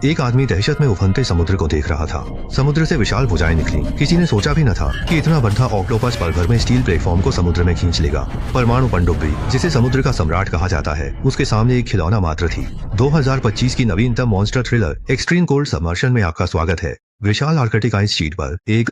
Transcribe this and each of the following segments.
एक आदमी दहशत में उफनते समुद्र को देख रहा था। समुद्र से विशाल भुजाएं निकली। किसी ने सोचा भी न था कि इतना बड़ा ऑक्टोपस पल भर में स्टील प्लेटफॉर्म को समुद्र में खींच लेगा। परमाणु पनडुब्बी, जिसे समुद्र का सम्राट कहा जाता है, उसके सामने एक खिलौना मात्र थी। 2025 की नवीनतम मॉन्स्टर थ्रिलर एक्सट्रीम कोल्ड सबमर्शन में आपका स्वागत है। विशाल आर्कटिक आइस शीट पर एक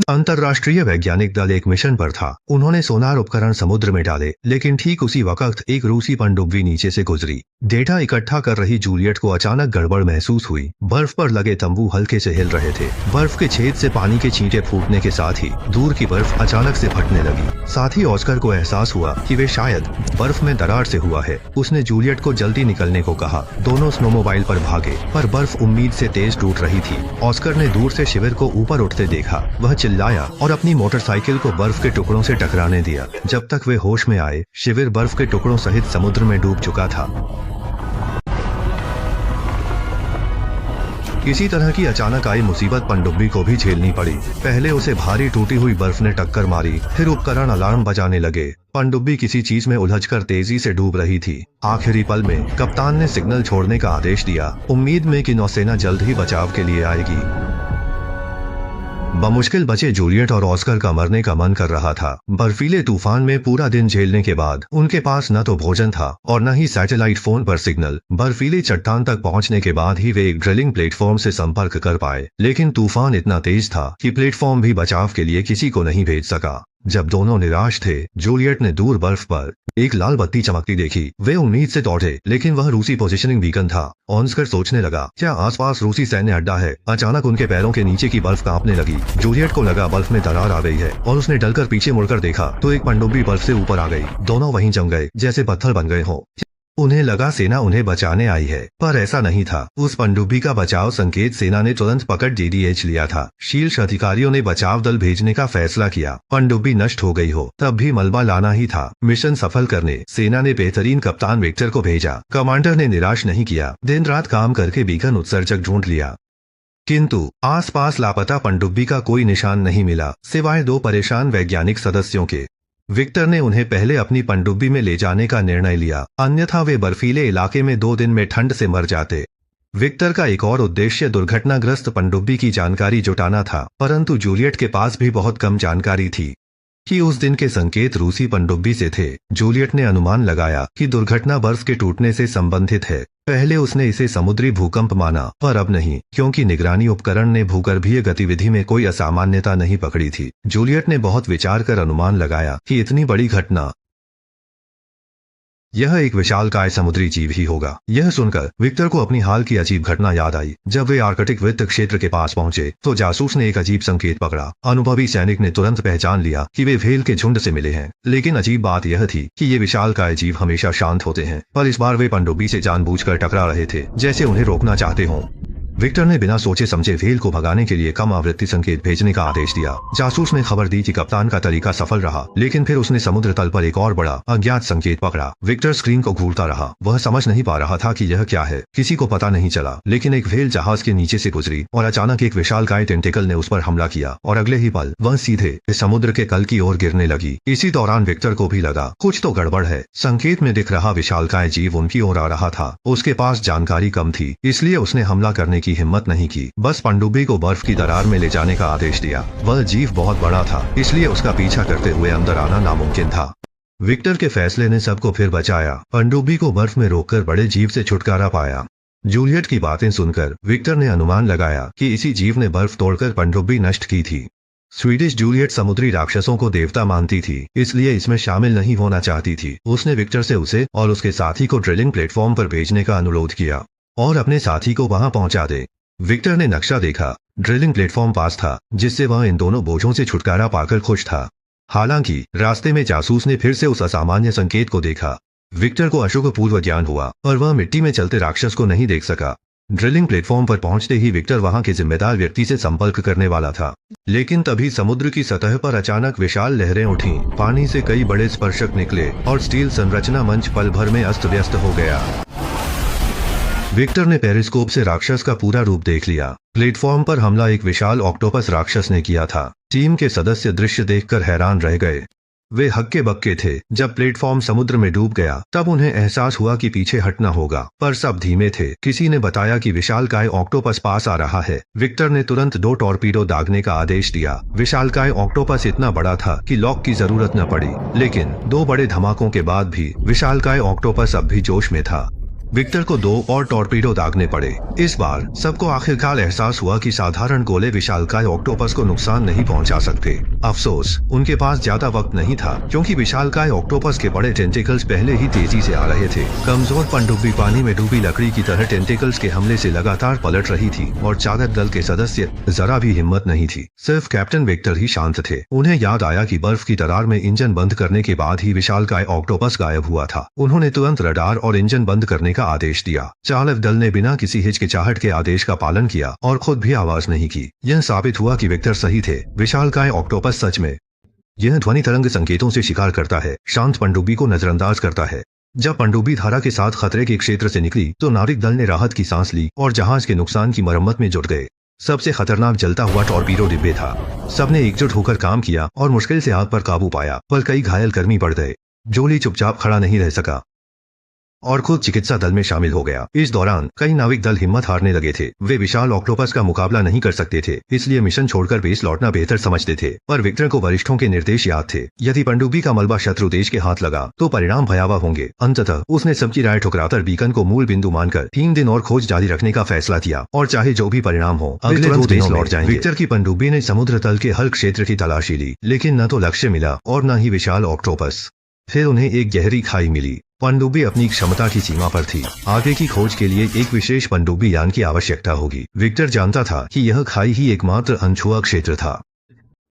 अंतर्राष्ट्रीय वैज्ञानिक दल एक मिशन पर था। उन्होंने सोनार उपकरण समुद्र में डाले, लेकिन ठीक उसी वक्त एक रूसी पनडुब्बी नीचे से गुजरी। डेटा इकट्ठा कर रही जूलियट को अचानक गड़बड़ महसूस हुई। बर्फ पर लगे तंबू हल्के से हिल रहे थे। बर्फ के छेद से पानी के छींटे फूटने के साथ ही दूर की बर्फ अचानक से फटने लगी। साथ ही ऑस्कर को एहसास हुआ कि वे शायद बर्फ में दरार से हुआ है। उसने जूलियट को जल्दी निकलने को कहा। दोनों स्नोमोबाइल पर भागे, पर बर्फ उम्मीद से तेज टूट रही थी। ऑस्कर ने दूर से शिविर को ऊपर उठते देखा। वह चिल्लाया और अपनी मोटरसाइकिल को बर्फ के टुकड़ों से टकराने दिया। जब तक वे होश में आए, शिविर बर्फ के टुकड़ों सहित समुद्र में डूब चुका था। इसी तरह की अचानक आई मुसीबत पनडुब्बी को भी झेलनी पड़ी। पहले उसे भारी टूटी हुई बर्फ ने टक्कर मारी, फिर उपकरण अलार्म बजाने लगे। पनडुब्बी किसी चीज में उलझकर तेजी से डूब रही थी। आखिरी पल में कप्तान ने सिग्नल छोड़ने का आदेश दिया, उम्मीद में कि नौसेना जल्द ही बचाव के लिए आएगी। बमुश्किल बचे जूलियट और ऑस्कर का मरने का मन कर रहा था। बर्फीले तूफान में पूरा दिन झेलने के बाद उनके पास न तो भोजन था और न ही सैटेलाइट फोन पर सिग्नल। बर्फीली चट्टान तक पहुंचने के बाद ही वे एक ड्रिलिंग प्लेटफॉर्म से संपर्क कर पाए, लेकिन तूफान इतना तेज था कि प्लेटफॉर्म भी बचाव के लिए किसी को नहीं भेज सका। जब दोनों निराश थे, जूलियट ने दूर बर्फ पर एक लाल बत्ती चमकती देखी। वे उम्मीद से दौड़े, लेकिन वह रूसी पोजीशनिंग बीकन था। ऑस्कर सोचने लगा, क्या आसपास रूसी सैन्य अड्डा है? अचानक उनके पैरों के नीचे की बर्फ कांपने लगी। जूलियट को लगा बर्फ में दरार आ गई है और उसने डलकर पीछे मुड़कर देखा तो एक पनडुब्बी बर्फ से ऊपर आ गई। दोनों वहीं जम गए जैसे पत्थर बन गए हों। उन्हें लगा सेना उन्हें बचाने आई है, पर ऐसा नहीं था। उस पनडुब्बी का बचाव संकेत सेना ने तुरंत पकड़ जेडीएच लिया था। शीर्ष अधिकारियों ने बचाव दल भेजने का फैसला किया। पनडुब्बी नष्ट हो गई हो, तब भी मलबा लाना ही था। मिशन सफल करने सेना ने बेहतरीन कप्तान विक्टर को भेजा। कमांडर ने निराश नहीं किया। दिन रात काम करके बीकन उत्सर्जक ढूंढ लिया, किंतु आसपास लापता पनडुब्बी का कोई निशान नहीं मिला, सिवाय 2 परेशान वैज्ञानिक सदस्यों के। विक्टर ने उन्हें पहले अपनी पनडुब्बी में ले जाने का निर्णय लिया, अन्यथा वे बर्फीले इलाके में 2 दिन में ठंड से मर जाते। विक्टर का एक और उद्देश्य दुर्घटनाग्रस्त पनडुब्बी की जानकारी जुटाना था, परंतु जूलियट के पास भी बहुत कम जानकारी थी कि उस दिन के संकेत रूसी पनडुब्बी से थे। जूलियट ने अनुमान लगाया कि दुर्घटना बर्फ के टूटने से संबंधित है। पहले उसने इसे समुद्री भूकंप माना, पर अब नहीं, क्योंकि निगरानी उपकरण ने भूगर्भीय गतिविधि में कोई असामान्यता नहीं पकड़ी थी। जूलियट ने बहुत विचार कर अनुमान लगाया कि इतनी बड़ी घटना, यह एक विशालकाय समुद्री जीव ही होगा। यह सुनकर विक्टर को अपनी हाल की अजीब घटना याद आई। जब वे आर्कटिक वृत्त क्षेत्र के पास पहुंचे तो जासूस ने एक अजीब संकेत पकड़ा। अनुभवी सैनिक ने तुरंत पहचान लिया कि वे व्हेल के झुंड से मिले हैं, लेकिन अजीब बात यह थी कि ये विशालकाय जीव हमेशा शांत होते हैं, पर इस बार वे पनडुब्बी से जानबूझकर टकरा रहे थे, जैसे उन्हें रोकना चाहते हों। विक्टर ने बिना सोचे समझे व्हेल को भगाने के लिए कम आवृत्ति संकेत भेजने का आदेश दिया। जासूस ने खबर दी कि कप्तान का तरीका सफल रहा, लेकिन फिर उसने समुद्र तल पर एक और बड़ा अज्ञात संकेत पकड़ा। विक्टर स्क्रीन को घूरता रहा। वह समझ नहीं पा रहा था कि यह क्या है। किसी को पता नहीं चला, लेकिन एक व्हेल जहाज के नीचे से गुजरी और अचानक एक विशालकाय टेंटिकल ने उस पर हमला किया और अगले ही पल वह सीधे समुद्र के तल की ओर गिरने लगी। इसी दौरान विक्टर को भी लगा कुछ तो गड़बड़ है। संकेत में दिख रहा विशालकाय जीव उनकी ओर आ रहा था। उसके पास जानकारी कम थी, इसलिए उसने हमला करने की हिम्मत नहीं की। बस पनडुब्बी को बर्फ की दरार में ले जाने का आदेश दिया। वह जीव बहुत बड़ा था, इसलिए उसका पीछा करते हुए अंदर आना नामुमकिन था। विक्टर के फैसले ने सबको फिर बचाया। पनडुब्बी को बर्फ में रोककर बड़े जीव से छुटकारा पाया। जूलियट की बातें सुनकर विक्टर ने अनुमान लगाया कि इसी जीव ने बर्फ तोड़कर पनडुब्बी नष्ट की थी। स्वीडिश जूलियट समुद्री राक्षसों को देवता मानती थी, इसलिए इसमें शामिल नहीं होना चाहती थी। उसने विक्टर से उसे और उसके साथी को ड्रिलिंग प्लेटफॉर्म पर भेजने का अनुरोध किया और अपने साथी को वहां पहुंचा दे। विक्टर ने नक्शा देखा। ड्रिलिंग प्लेटफॉर्म पास था, जिससे वह इन दोनों बोझों से छुटकारा पाकर खुश था। हालांकि रास्ते में जासूस ने फिर से उस असामान्य संकेत को देखा। विक्टर को अशुभपूर्व ज्ञान हुआ और वह मिट्टी में चलते राक्षस को नहीं देख सका। ड्रिलिंग प्लेटफॉर्म पर पहुंचते ही विक्टर वहां के जिम्मेदार व्यक्ति से संपर्क करने वाला था, लेकिन तभी समुद्र की सतह पर अचानक विशाल लहरें उठीं। पानी से कई बड़े स्पर्शक निकले और स्टील संरचना मंच पल भर में अस्त व्यस्त हो गया। विक्टर ने पेरिस्कोप से राक्षस का पूरा रूप देख लिया। प्लेटफॉर्म पर हमला एक विशाल ऑक्टोपस राक्षस ने किया था। टीम के सदस्य दृश्य देखकर हैरान रह गए। वे हक्के बक्के थे। जब प्लेटफॉर्म समुद्र में डूब गया तब उन्हें एहसास हुआ कि पीछे हटना होगा, पर सब धीमे थे। किसी ने बताया कि विशालकाय ऑक्टोपस पास आ रहा है। विक्टर ने तुरंत 2 टॉर्पीडो दागने का आदेश दिया। विशालकाय ऑक्टोपस इतना बड़ा था कि लॉक की जरूरत न पड़ी, लेकिन 2 बड़े धमाकों के बाद भी विशालकाय ऑक्टोपस अब भी जोश में था। विक्टर को 2 और टॉर्पीडो दागने पड़े। इस बार सबको आखिरकार एहसास हुआ कि साधारण गोले विशालकाय ऑक्टोपस को नुकसान नहीं पहुंचा सकते। अफसोस, उनके पास ज्यादा वक्त नहीं था, क्योंकि विशालकाय ऑक्टोपस के बड़े टेंटिकल्स पहले ही तेजी से आ रहे थे। कमजोर पनडुब्बी पानी में डूबी लकड़ी की तरह टेंटिकल्स के हमले से लगातार पलट रही थी और चालक दल के सदस्य जरा भी हिम्मत नहीं थी। सिर्फ कैप्टन विक्टर ही शांत थे। उन्हें याद आया कि बर्फ की दरार में इंजन बंद करने के बाद ही विशालकाय ऑक्टोपस गायब हुआ था। उन्होंने तुरंत रडार और इंजन बंद करने का आदेश दिया। चालक दल ने बिना किसी हिचकिचाहट के आदेश का पालन किया और खुद भी आवाज नहीं की। यह साबित हुआ कि विक्टर सही थे। विशालकाय ऑक्टोपस सच में यह ध्वनि तरंग संकेतों से शिकार करता है, शांत पनडुब्बी को नजरअंदाज करता है। जब पनडुब्बी धारा के साथ खतरे के क्षेत्र से निकली तो नाविक दल ने राहत की सांस ली और जहाज के नुकसान की मरम्मत में जुट गए। सबसे खतरनाक जलता हुआ टॉर्पीडो डिब्बे था। सबने एकजुट होकर काम किया और मुश्किल से आग पर काबू पाया, पर कई घायल कर्मी बढ़ गए। जोली चुपचाप खड़ा नहीं रह सका और खुद चिकित्सा दल में शामिल हो गया। इस दौरान कई नाविक दल हिम्मत हारने लगे थे। वे विशाल ऑक्टोपस का मुकाबला नहीं कर सकते थे, इसलिए मिशन छोड़कर बेस लौटना बेहतर समझते थे। पर विक्टर को वरिष्ठों के निर्देश याद थे। यदि पनडुब्बी का मलबा शत्रु देश के हाथ लगा तो परिणाम भयावह होंगे। अंततः उसने सबकी राय ठुकराकर बीकन को मूल बिंदु मानकर 3 दिन और खोज जारी रखने का फैसला किया और चाहे जो भी परिणाम हो अगले 2 दिन लौट जाएंगे। विक्टर की पनडुब्बी ने समुद्र तल के हर क्षेत्र की तलाशी ली, लेकिन न तो लक्ष्य मिला और न ही विशाल ऑक्टोपस। फिर उन्हें एक गहरी खाई मिली। पनडुब्बी अपनी क्षमता की सीमा पर थी। आगे की खोज के लिए एक विशेष पनडुब्बी यान की आवश्यकता होगी। विक्टर जानता था कि यह खाई ही एकमात्र अनछुआ क्षेत्र था।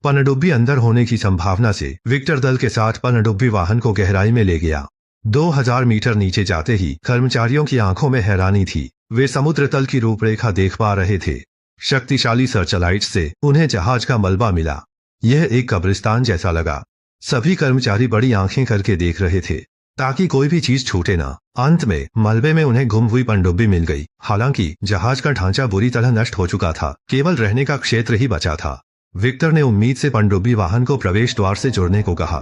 पनडुब्बी अंदर होने की संभावना से विक्टर दल के साथ पनडुब्बी वाहन को गहराई में ले गया। 2000 मीटर नीचे जाते ही कर्मचारियों की आंखों में हैरानी थी। वे समुद्र तल की रूपरेखा देख पा रहे थे। शक्तिशाली सर्चलाइट से उन्हें जहाज का मलबा मिला। यह एक कब्रिस्तान जैसा लगा। सभी कर्मचारी बड़ी आंखें करके देख रहे थे ताकि कोई भी चीज छूटे ना। अंत में मलबे में उन्हें गुम हुई पनडुब्बी मिल गई। हालांकि जहाज का ढांचा बुरी तरह नष्ट हो चुका था, केवल रहने का क्षेत्र ही बचा था। विक्टर ने उम्मीद से पनडुब्बी वाहन को प्रवेश द्वार से जोड़ने को कहा।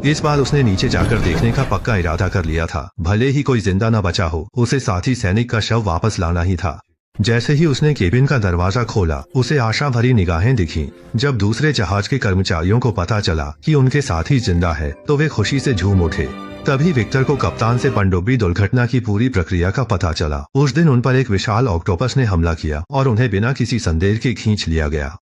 इस बार उसने नीचे जाकर देखने का पक्का इरादा कर लिया था। भले ही कोई जिंदा न बचा हो, उसे साथी सैनिक का शव वापस लाना ही था। जैसे ही उसने केबिन का दरवाजा खोला, उसे आशा भरी निगाहें दिखीं। जब दूसरे जहाज के कर्मचारियों को पता चला कि उनके साथी जिंदा है तो वे खुशी से झूम उठे। तभी विक्टर को कप्तान से पनडुब्बी दुर्घटना की पूरी प्रक्रिया का पता चला। उस दिन उन पर एक विशाल ऑक्टोपस ने हमला किया और उन्हें बिना किसी संदेह के खींच लिया गया।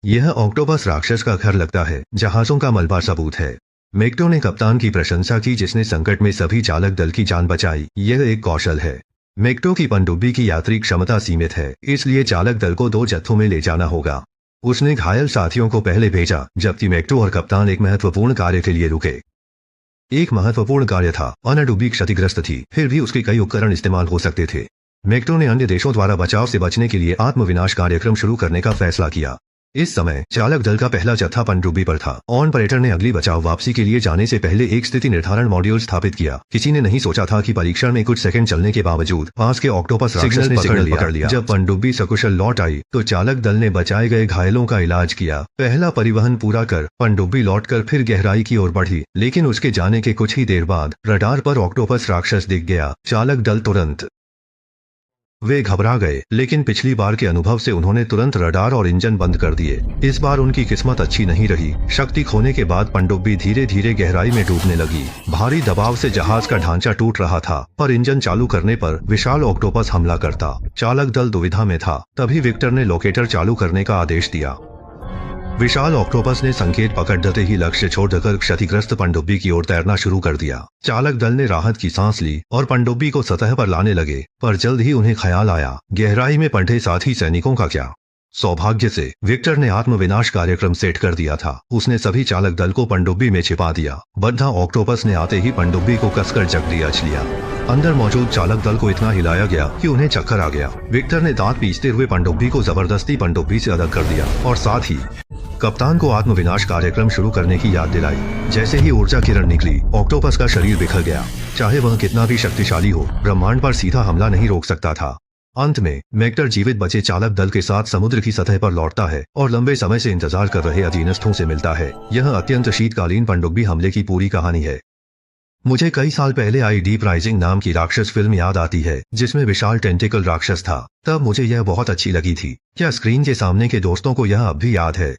यह ऑक्टोपस राक्षस का घर लगता है। जहाजों का मलबा सबूत है। मैक्टो ने कप्तान की प्रशंसा की, जिसने संकट में सभी चालक दल की जान बचाई। यह एक कौशल है। मैक्टो की पनडुब्बी की यात्री क्षमता सीमित है, इसलिए चालक दल को 2 जत्थों में ले जाना होगा। उसने घायल साथियों को पहले भेजा, जबकि मैक्टो और कप्तान एक महत्वपूर्ण कार्य के लिए रुके। एक महत्वपूर्ण कार्य था। पनडुब्बी क्षतिग्रस्त थी, फिर भी उसके कई उपकरण इस्तेमाल हो सकते थे। मैक्टो ने अन्य देशों द्वारा बचाव से बचने के लिए आत्मविनाश कार्यक्रम शुरू करने का फैसला किया। इस समय चालक दल का पहला जत्था पनडुब्बी पर था। ऑपरेटर ने अगली बचाव वापसी के लिए जाने से पहले एक स्थिति निर्धारण मॉड्यूल स्थापित किया। किसी ने नहीं सोचा था कि परीक्षण में कुछ सेकंड चलने के बावजूद पास के ऑक्टोपस राक्षस ने सिग्नल पकड़ लिया। जब पनडुब्बी सकुशल लौट आई तो चालक दल ने बचाए गए घायलों का इलाज किया। पहला परिवहन पूरा कर पनडुब्बी लौटकर फिर गहराई की ओर बढ़ी, लेकिन उसके जाने के कुछ ही देर बाद रडार पर ऑक्टोपस राक्षस दिख गया। चालक दल तुरंत वे घबरा गए, लेकिन पिछली बार के अनुभव से उन्होंने तुरंत रडार और इंजन बंद कर दिए। इस बार उनकी किस्मत अच्छी नहीं रही। शक्ति खोने के बाद पनडुब्बी धीरे धीरे गहराई में डूबने लगी। भारी दबाव से जहाज का ढांचा टूट रहा था, पर इंजन चालू करने पर विशाल ऑक्टोपस हमला करता। चालक दल दुविधा में था। तभी विक्टर ने लोकेटर चालू करने का आदेश दिया। विशाल ऑक्टोपस ने संकेत पकड़ देते ही लक्ष्य छोड़कर क्षतिग्रस्त पनडुब्बी की ओर तैरना शुरू कर दिया। चालक दल ने राहत की सांस ली और पनडुब्बी को सतह पर लाने लगे, पर जल्द ही उन्हें ख्याल आया, गहराई में पड़े साथी सैनिकों का क्या। सौभाग्य से विक्टर ने आत्मविनाश कार्यक्रम सेट कर दिया था। उसने सभी चालक दल को पनडुब्बी में छिपा दिया। बद्धा ऑक्टोपस ने आते ही पनडुब्बी को कसकर जकड़ियाच लिया। अंदर मौजूद चालक दल को इतना हिलाया गया कि उन्हें चक्कर आ गया। विक्टर ने दांत पीसते हुए पनडुब्बी को जबरदस्ती पनडुब्बी से अलग कर दिया और साथ ही कप्तान को आत्मविनाश कार्यक्रम शुरू करने की याद दिलाई। जैसे ही ऊर्जा किरण निकली, ऑक्टोपस का शरीर बिखर गया। चाहे वह कितना भी शक्तिशाली हो, ब्रह्मांड पर सीधा हमला नहीं रोक सकता था। अंत में मेक्टर जीवित बचे चालक दल के साथ समुद्र की सतह पर लौटता है और लंबे समय से इंतजार कर रहे अधीनस्थों से मिलता है। यह अत्यंत शीतकालीन पनडुब्बी हमले की पूरी कहानी है। मुझे कई साल पहले आई डीप राइजिंग नाम की राक्षस फिल्म याद आती है, जिसमें विशाल टेंटिकल राक्षस था। तब मुझे यह बहुत अच्छी लगी थी। क्या स्क्रीन के सामने के दोस्तों को यह अब भी याद है?